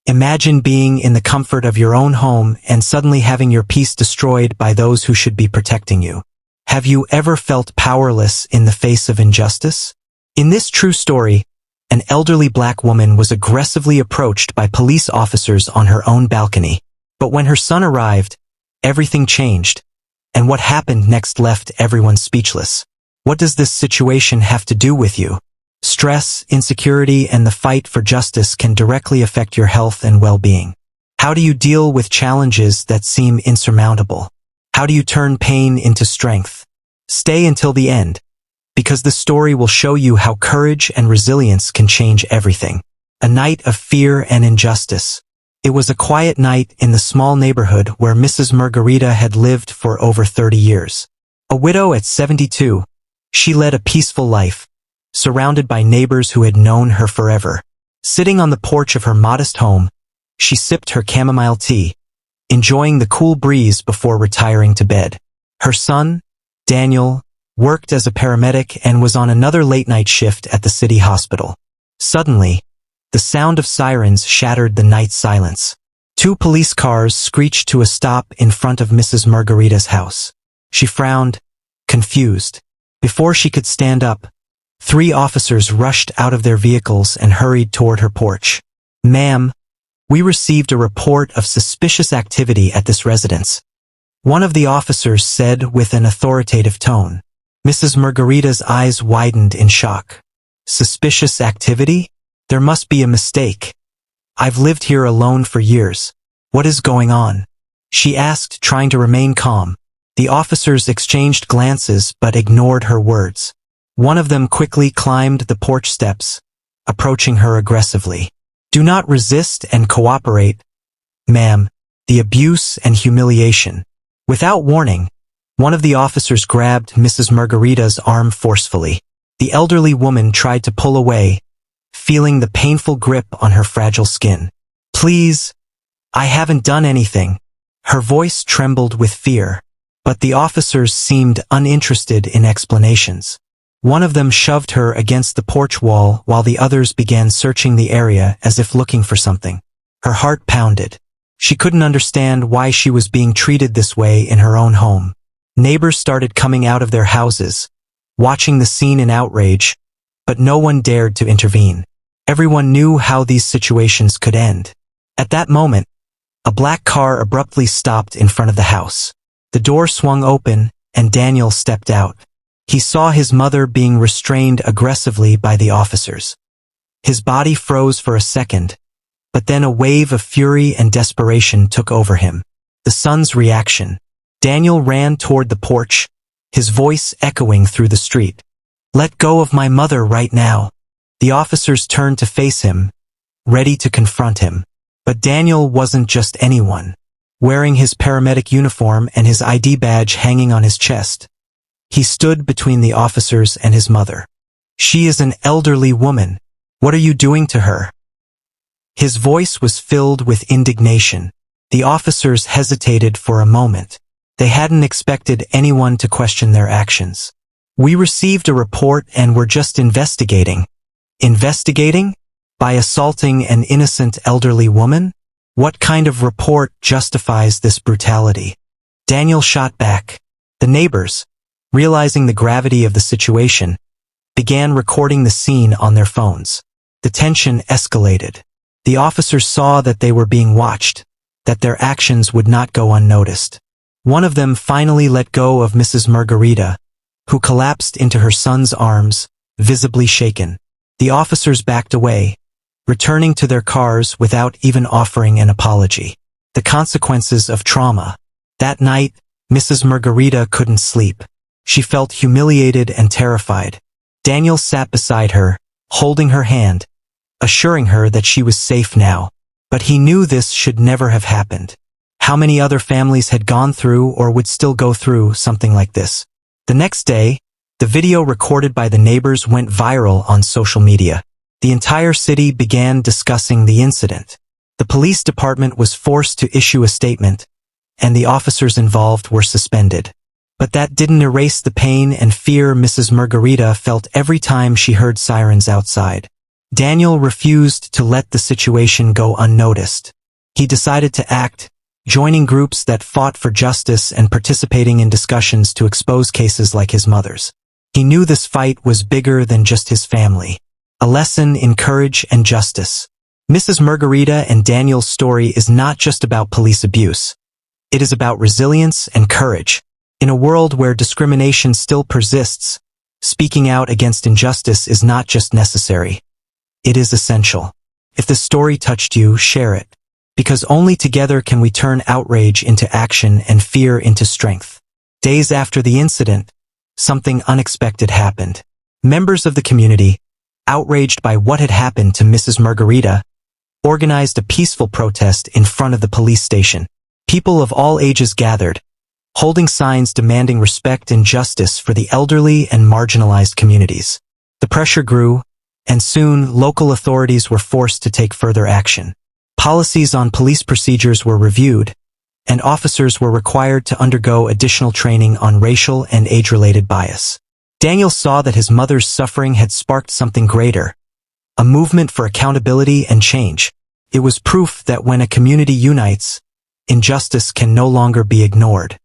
Imagine being in the comfort of your own home and suddenly having your peace destroyed by those who should be protecting you. Have you ever felt powerless in the face of injustice? In this true story, an elderly black woman was aggressively approached by police officers on her own balcony. But when her son arrived, everything changed, and what happened next left everyone speechless. What does this situation have to do with you? Stress, insecurity, and the fight for justice can directly affect your health and well-being. How do you deal with challenges that seem insurmountable? How do you turn pain into strength? Stay until the end, because the story will show you how courage and resilience can change everything. A night of fear and injustice. It was a quiet night in the small neighborhood where Mrs. Margarita had lived for over 30 years. A widow at 72, she led a peaceful life, surrounded by neighbors who had known her forever. Sitting on the porch of her modest home, she sipped her chamomile tea, enjoying the cool breeze before retiring to bed. Her son, Daniel, worked as a paramedic and was on another late-night shift at the city hospital. Suddenly, the sound of sirens shattered the night silence. 2 police cars screeched to a stop in front of Mrs. Margarita's house. She frowned, confused. Before she could stand up, 3 officers rushed out of their vehicles and hurried toward her porch. "Ma'am, we received a report of suspicious activity at this residence," one of the officers said with an authoritative tone. Mrs. Margarita's eyes widened in shock. "Suspicious activity? There must be a mistake. I've lived here alone for years. What is going on?" she asked, trying to remain calm. The officers exchanged glances but ignored her words. One of them quickly climbed the porch steps, approaching her aggressively. "Do not resist and cooperate, ma'am. The abuse and humiliation." Without warning, one of the officers grabbed Mrs. Margarita's arm forcefully. The elderly woman tried to pull away, feeling the painful grip on her fragile skin. "Please, I haven't done anything." Her voice trembled with fear, but the officers seemed uninterested in explanations. One of them shoved her against the porch wall while the others began searching the area as if looking for something. Her heart pounded. She couldn't understand why she was being treated this way in her own home. Neighbors started coming out of their houses, watching the scene in outrage, but no one dared to intervene. Everyone knew how these situations could end. At that moment, a black car abruptly stopped in front of the house. The door swung open, and Daniel stepped out. He saw his mother being restrained aggressively by the officers. His body froze for a second, but then a wave of fury and desperation took over him. The son's reaction. Daniel ran toward the porch, his voice echoing through the street. "Let go of my mother right now." The officers turned to face him, ready to confront him. But Daniel wasn't just anyone. Wearing his paramedic uniform and his ID badge hanging on his chest, he stood between the officers and his mother. "She is an elderly woman. What are you doing to her?" His voice was filled with indignation. The officers hesitated for a moment. They hadn't expected anyone to question their actions. "We received a report and we're just investigating." Investigating? By assaulting an innocent elderly woman? What kind of report justifies this brutality? Daniel shot back. The neighbors, realizing the gravity of the situation, began recording the scene on their phones. The tension escalated. The officers saw that they were being watched, that their actions would not go unnoticed. One of them finally let go of Mrs. Margarita, who collapsed into her son's arms, visibly shaken. The officers backed away, returning to their cars without even offering an apology. The consequences of trauma. That night, Mrs. Margarita couldn't sleep. She felt humiliated and terrified. Daniel sat beside her, holding her hand, assuring her that she was safe now. But he knew this should never have happened. How many other families had gone through or would still go through something like this? The next day, the video recorded by the neighbors went viral on social media. The entire city began discussing the incident. The police department was forced to issue a statement, and the officers involved were suspended. But that didn't erase the pain and fear Mrs. Margarita felt every time she heard sirens outside. Daniel refused to let the situation go unnoticed. He decided to act, joining groups that fought for justice and participating in discussions to expose cases like his mother's. He knew this fight was bigger than just his family. A lesson in courage and justice. Mrs. Margarita and Daniel's story is not just about police abuse. It is about resilience and courage. In a world where discrimination still persists, speaking out against injustice is not just necessary. It is essential. If the story touched you, share it. Because only together can we turn outrage into action and fear into strength. Days after the incident, something unexpected happened. Members of the community, outraged by what had happened to Mrs. Margarita, organized a peaceful protest in front of the police station. People of all ages gathered, holding signs demanding respect and justice for the elderly and marginalized communities. The pressure grew, and soon local authorities were forced to take further action. Policies on police procedures were reviewed, and officers were required to undergo additional training on racial and age-related bias. Daniel saw that his mother's suffering had sparked something greater, a movement for accountability and change. It was proof that when a community unites, injustice can no longer be ignored.